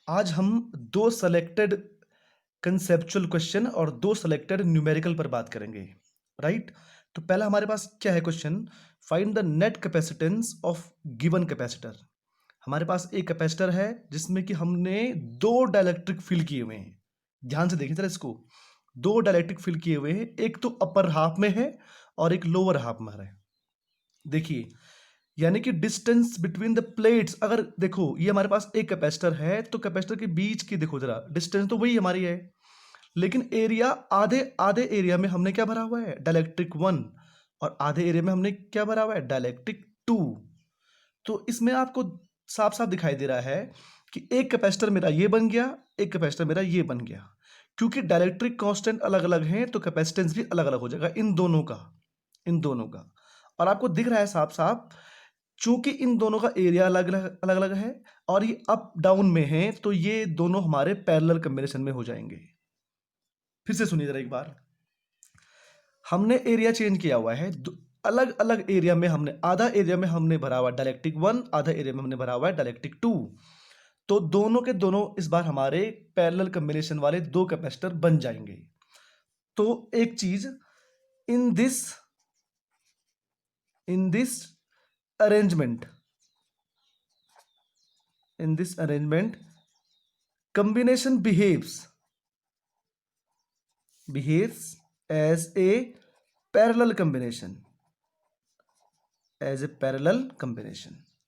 आज हम दो सेलेक्टेड कंसेप्चुअल क्वेश्चन और दो सेलेक्टेड न्यूमेरिकल पर बात करेंगे, राइट? तो पहला हमारे पास क्या है question, find the net capacitance of given capacitor. हमारे पास एक कैपेसिटर है जिसमें कि हमने दो डाइलेक्ट्रिक फिल किए हुए हैं। ध्यान से देखिए जरा इसको, दो डाइलेक्ट्रिक फिल किए हुए हैं, एक तो अपर हाफ में है और एक लोअर हाफ में है। देखिए, यानी कि डिस्टेंस बिटवीन द प्लेट्स, अगर देखो ये हमारे पास एक कैपेसिटर है तो कैपेसिटर के बीच की देखो जरा डिस्टेंस तो वही हमारी है, लेकिन एरिया आधे आधे एरिया में हमने क्या भरा हुआ है, डाइलेक्ट्रिक 1, और आधे एरिया में हमने क्या भरा हुआ है, डाइलेक्ट्रिक 2। तो इसमें आपको साफ साफ दिखाई दे रहा है कि एक कैपेसिटर मेरा ये बन गया, एक कैपेसिटर मेरा ये बन गया। क्योंकि डाइलेक्ट्रिक कांस्टेंट अलग अलग हैं तो कैपेसिटेंस भी अलग अलग हो जाएगा इन दोनों का, इन दोनों का। और आपको दिख रहा है साफ साफ, चूंकि इन दोनों का एरिया अलग अलग अलग है और ये अप डाउन में है तो ये दोनों हमारे पैरेलल कॉम्बिनेशन में हो जाएंगे। फिर से सुनिए जरा एक बार, हमने एरिया चेंज किया हुआ है, अलग अलग एरिया में हमने, आधा एरिया में हमने भरा हुआ डाइलेक्ट्रिक 1, आधा एरिया में हमने भरा हुआ है डाइलेक्ट्रिक 2। तो दोनों के दोनों इस बार हमारे पैरेलल कॉम्बिनेशन वाले दो कैपेसिटर बन जाएंगे। तो एक चीज, in this arrangement, in this arrangement combination behaves as a parallel combination,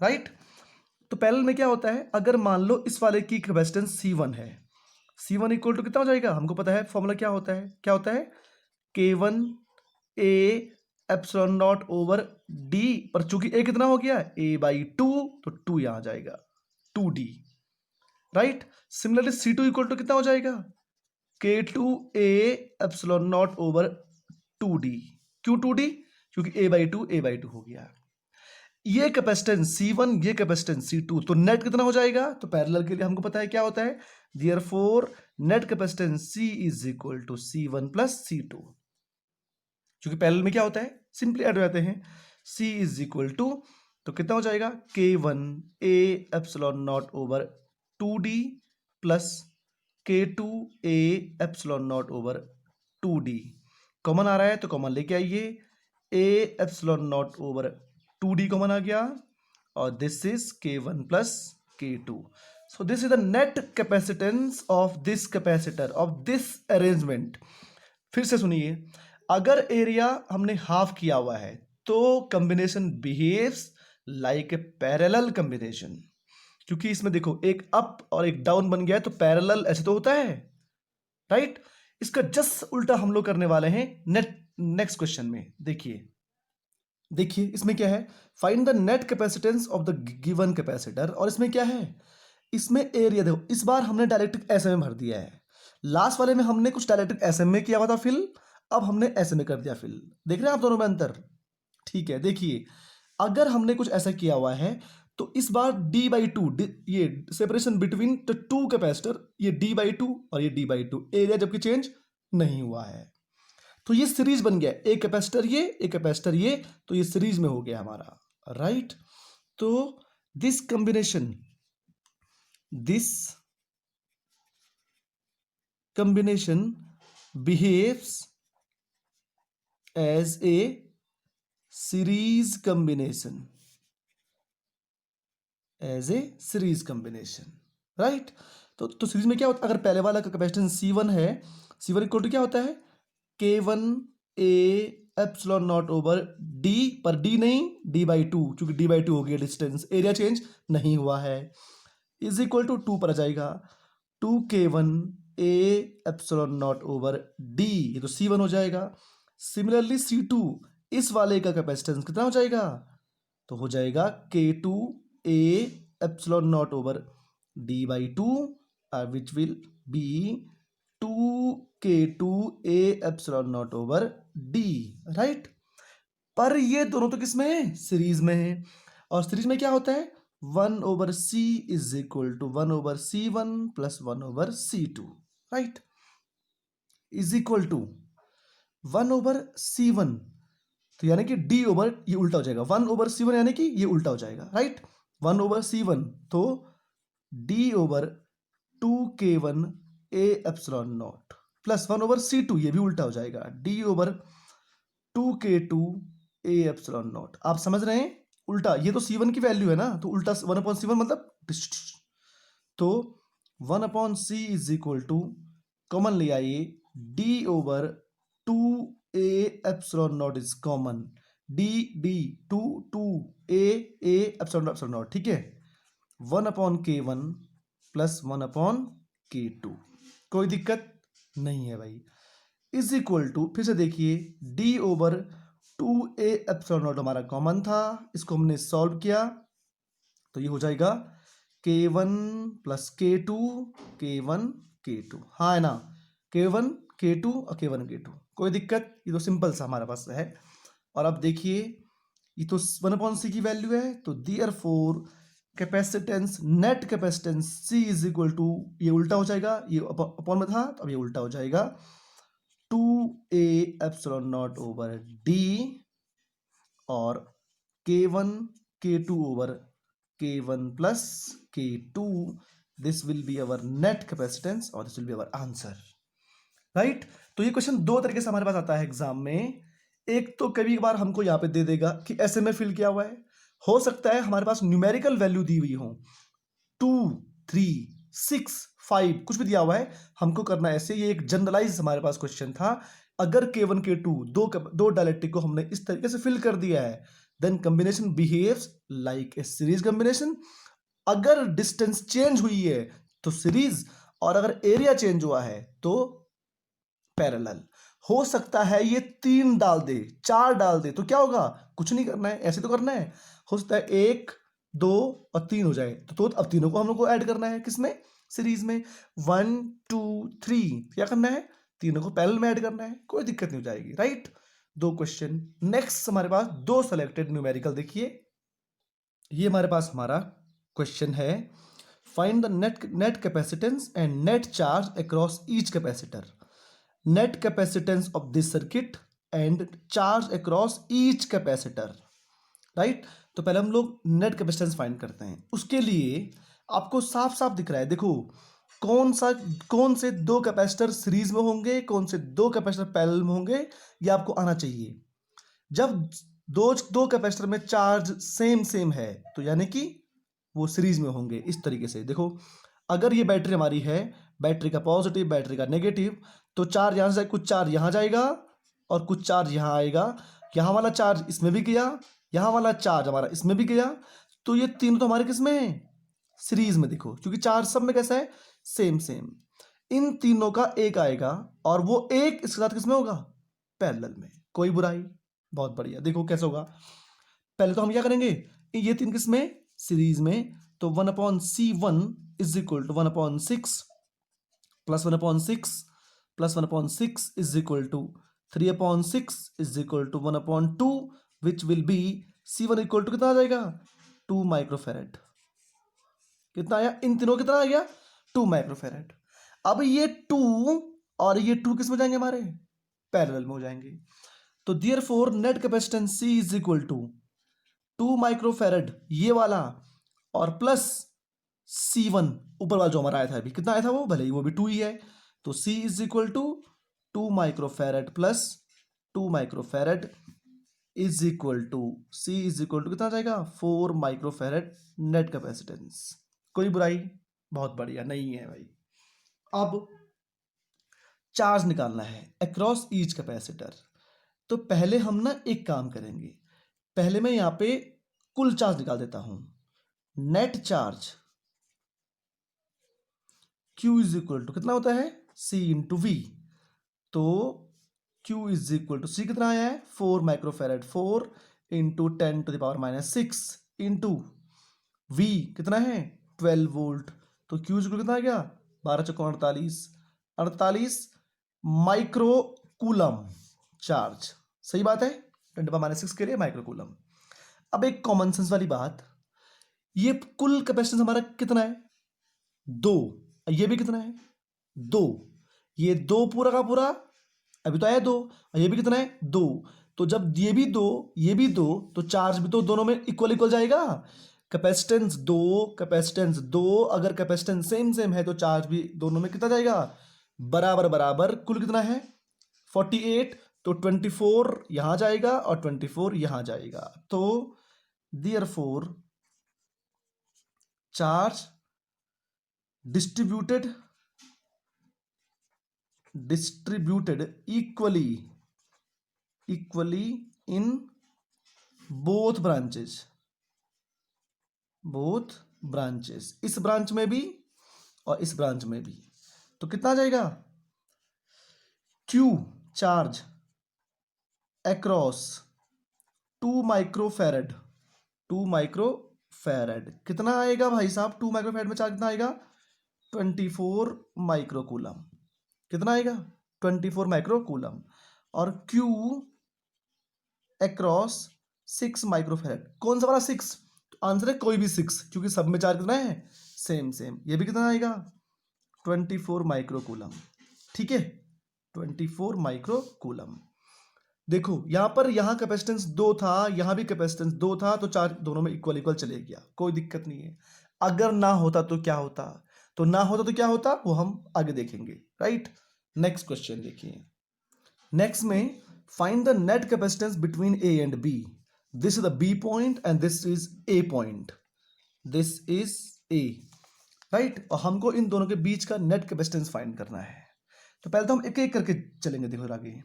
right? तो पैरेलल में क्या होता है, अगर मान लो इस वाले की कैपेसिटेंस C1 है, C1 इक्वल टू कितना हो जाएगा, हमको पता है फॉर्मूला क्या होता है, K1 A epsilon naught over D, पर चूंकि A कितना हो गया, A/2, तो 2 यहां आ जाएगा, 2D, right? Similarly C2 equal to कितना हो जाएगा, K2A epsilon naught over 2D। क्यों 2D? क्योंकि A/2 हो गया। ये कैपेसिटेंस C1, ये कैपेसिटेंस C2, तो नेट कितना हो जाएगा, तो पैरेलल के लिए हमको पता है क्या होता है, therefore net capacitance C is equal to C1 plus C2। क्योंकि पैरेलल में क्या होता है, सिंपली ऐड हो जाते हैं, C इज इक्वल टू, तो कितना हो जाएगा, K1A epsilon naught over 2D plus K2A epsilon naught over 2D। Common आ रहा है तो कॉमन लेके आइए, A epsilon naught over 2D common आ गया, और this is K1 plus K2। So this is the net capacitance of this capacitor of this arrangement. फिर से सुनिए, अगर एरिया हमने हाफ किया हुआ है तो कॉम्बिनेशन बिहेव्स लाइक ए पैरेलल कॉम्बिनेशन। क्योंकि इसमें देखो एक अप और एक डाउन बन गया है तो पैरेलल ऐसे तो होता है, राइट? इसका जस्ट उल्टा हम लोग करने वाले हैं नेक्स्ट क्वेश्चन में। देखिए इसमें क्या है, find the net capacitance of the given capacitor, और इसमें क्या है, इसमें एरिया देखो, इस बार हमने डाइलेक्ट्रिक एसएम में भर दिया है, लास्ट वाले में हमने कुछ डाइलेक्ट्रिक एसएम में किया हुआ था फिल, अब हमने एसएम में कर दिया फिल। देख रहे हैं आप दोनों में अंतर? ठीक है, देखिए अगर हमने कुछ ऐसा किया हुआ है तो इस बार D/2, ये separation between the two capacitor, ये D/2 और ये D/2, एरिया जबकि चेंज नहीं हुआ है, तो ये सीरीज बन गया, एक कैपेसिटर ये, एक कैपेसिटर ये, तो ये सीरीज में हो गया हमारा, राइट? तो this combination behaves as a series combination, right? तो सीरीज में क्या होता है, अगर पहले वाला का कैपेसिटेंस C1 है, C1 इक्वल टू क्या होता है, K1A epsilon naught over D, पर D नहीं, D/2, क्योंकि D/2 हो गया डिस्टेंस, एरिया चेंज नहीं हुआ है, इज इक्वल टू 2 पर आ जाएगा, 2K1A epsilon naught over D, ये तो C1 हो जाएगा। सिमिलरली C2, इस वाले का कैपेसिटेंस कितना हो जाएगा, तो हो जाएगा K2A epsilon naught over D/2, which will B 2K2A epsilon naught over D, right? पर ये दोनों तो किसमें है, सीरीज में है, और सीरीज में क्या होता है, 1/C is equal to 1/C1 plus 1/C2, right? Is equal to 1/C1, तो यानी कि D ओवर, ये उल्टा हो जाएगा, 1/C1 यानी कि ये उल्टा हो जाएगा, राइट? 1/C1, तो D over 2k1 a epsilon not plus 1/c2, ये भी उल्टा हो जाएगा, d/2k2 a एप्सिलॉन नॉट। आप समझ रहे हैं? उल्टा, ये तो c1 की वैल्यू है ना, तो उल्टा 1/c1 मतलब तो 1/c is equal to, common ले आइए, d/2a epsilon not is common, d 2 a epsilon not, ठीक है। 1/k1 प्लस 1/k2, कोई दिक्कत नहीं है भाई, इज इक्वल टू, फिर से देखिए, d/2a एप्सिलॉन नॉट हमारा कॉमन था, इसको हमने सॉल्व किया तो ये हो जाएगा k1 plus k2, k1 k2, हाँ है ना, k1 k2 और k1 k2, कोई दिक्कत, ये तो सिंपल सा हमारे पास है। और अब देखिए, ये तो 1/c की वैल्यू है, तो therefore capacitance, net capacitance C is equal to, ये उल्टा हो जाएगा, ये अपॉन में था तो अब ये उल्टा हो जाएगा, 2a epsilon naught over d और k1 k2 over k1 plus k2, this will be our net capacitance और this will be our answer, right. तो ये क्वेश्चन दो तरीके से हमारे पास आता है एग्जाम में। एक तो कभी बार हमको यहाँ पे दे देगा कि ऐसे में फिल किया हुआ है, हो सकता है हमारे पास न्यूमेरिकल वैल्यू दी हुई हो, 2 3 6 5 कुछ भी दिया हुआ है, हमको करना ऐसे, ये एक जनरलाइज हमारे पास क्वेश्चन था। अगर k1 k2 दो डायलेक्ट्रिक को हमने इस तरीके से फिल कर दिया है, then combination behaves like a series combination. अगर डिस्टेंस चेंज हुई है तो सीरीज, और अगर एरिया चेंज हुआ है तो पैरेलल। हो सकता है ये 3 डाल दे, 4 डाल दे, तो क्या होगा, कुछ नहीं करना है, ऐसे तो करना है। हो सकता है 1 2 और 3 हो जाए, तो अब तीनों को हम लोग को ऐड करना है, किसमें, सीरीज में, 1 2 3, क्या करना है, तीनों को पैरेलल में ऐड करना है, कोई दिक्कत नहीं हो जाएगी, राइट। दो क्वेश्चन। नेक्स्ट हमारे पास दो सेलेक्टेड न्यूमेरिकल, देखिए ये हमारे पास हमारा क्वेश्चन है, find the net capacitance and net charge across each capacitor, net capacitance of this circuit and charge across each capacitor, right. तो पहले हम लोग नेट कैपेसिटेंस फाइंड करते हैं, उसके लिए आपको साफ साफ दिख रहा है, देखो कौन से दो कैपेसिटर सीरीज में होंगे, कौन से दो कैपेसिटर पैरेलल में होंगे, ये आपको आना चाहिए। जब दो कैपेसिटर में चार्ज सेम है तो यानी कि वो सीरीज में होंगे। इस तरीके से देखो, अगर ये बैटरी हमारी है, बैटरी का पॉजिटिव बैटरी का नेगेटिव, तो चार्ज यहां से कुछ चार्ज यहां जाएगा और कुछ चार्ज यहां आएगा, यहां वाला चार्ज इसमें भी गया, यहां वाला चार्ज हमारा इसमें भी गया, तो ये तीनों तो हमारे किसमें है, सीरीज में। देखो क्योंकि चार्ज सब में कैसा है, सेम, इन तीनों का एक आएगा और वो एक इसके साथ किसमें होगा, पैरेलल में, कोई बुराई, बहुत बढ़िया। देखो कैसे होगा, पहले तो हम क्या करेंगे, ये तीन किसमें, सीरीज में, तो 1/c1 is equal to 1/6 plus 1/6 plus 1/6 is equal to 3/6 is equal to 1/2, which will be c1 equal to कितना आ जाएगा, 2 माइक्रोफेरेड। कितना आया, इन तीनों कितना आ गया, 2 माइक्रोफेरेड। अब ये 2 और ये 2 किस में जाएंगे, हमारे पैरेलल में हो जाएंगे। तो therefore net capacitance C is equal to 2 microfarad ये वाला और प्लस C1 ऊपर वाला जो हमारा आया था अभी, कितना आया था वो, भले ही वो भी 2 ही है, तो C is equal to 2 microfarad plus 2 microfarad is equal to, C is equal to कितना आ जाएगा, 4 माइक्रोफेरेड नेट कैपेसिटेंस। कोई बुराई, बहुत बढ़िया, नहीं है भाई। अब चार्ज निकालना है अक्रॉस ईच कैपेसिटर, तो पहले हम ना एक काम करेंगे, पहले मैं यहां पे कुल चार्ज निकाल देता हूं, net charge Q is equal to कितना होता है, C इंटू वी, तो Q is equal to C कितना आया है, 4 माइक्रोफेरेड, 4 इंटू 10⁻⁶ इंटू V कितना है, 12 वोल्ट, तो Q इज इक्वल कितना आ गया, 12×4 48 माइक्रो कूलम चार्ज, सही बात है, 10⁻⁶ के लिए माइक्रो कूलम। अब एक कॉमन सेंस वाली बात, ये कुल कैपेसिटेंस हमारा कितना है, 2, ये भी कितना है, 2, ये 2 पूरा का पूरा, अभी तो आया 2, और ये भी कितना है, 2, तो जब ये भी 2 ये भी 2, तो चार्ज भी तो दोनों में इक्वल जाएगा, कैपेसिटेंस दो, अगर कैपेसिटेंस सेम सेम है तो चार्ज भी दोनों में कितना जाएगा, बराबर बराबर। कुल कितना है 48, तो 24 यहां जाएगा और 24 यहां जाएगा, तो therefore charge distributed equally in both branches, इस ब्रांच में भी और इस ब्रांच में भी। तो कितना आ जाएगा, Q चार्ज अक्रॉस 2 माइक्रोफैरड, कितना आएगा भाई साहब, 2 माइक्रोफैरड में चार्ज कितना आएगा, 24 माइक्रोकूलम। कितना आएगा, 24 माइक्रोकूलम। और Q अक्रॉस 6 माइक्रोफैरड, कौन सा वाला 6, तो आंसर है कोई भी 6, क्योंकि सब में चार्ज कितना है, सेम सेम। ये भी कितना आएगा, 24 माइक्रोकूलम। ठीक है, 24 माइक्रोकूलम। देखो यहां पर, यहां कैपेसिटेंस 2 था, यहां भी कैपेसिटेंस 2 था, तो चार्ज दोनों में इक्वल इक्वल चले गया, कोई दिक्कत नहीं है। अगर ना होता तो क्या होता, क्या होता वो हम आगे देखेंगे, राइट। नेक्स्ट क्वेश्चन देखिए। नेक्स्ट में find the net capacitance between A and B. This is the B point and this is A point, this is A, right. और हमको इन दोनों के बीच का नेट कैपेसिटेंस फाइंड करना है। तो पहले तो हम एक एक करके चलेंगे। देखो आगे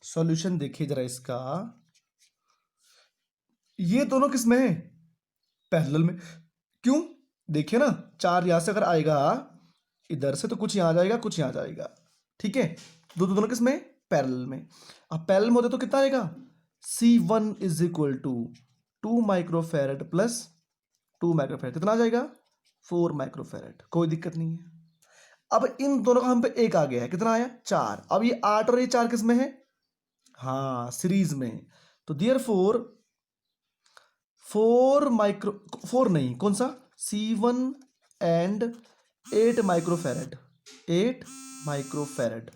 सॉल्यूशन देखिए जरा इसका। ये दोनों किस में है, पैरेलल में। क्यों, देखिए ना, चार यहां से अगर आएगा इधर से तो कुछ यहां जाएगा, कुछ यहां जाएगा। ठीक है, दोनों किस में, पैरेलल में। अब पैरेलल में होते तो कितना आएगा, C1 is equal to 2 microfarad plus 2 microfarad, कितना आ जाएगा, 4 माइक्रोफैरड। कोई दिक्कत नहीं है। अब इन दोनों का हम पे एक आ गया है, कितना आया, 4। अब ये 8 और ये 4 किस में है, हाँ सीरीज में। तो देयरफॉर 4 नहीं, कौन सा, C1 एंड 8 माइक्रोफैरड, 8 माइक्रोफैरड।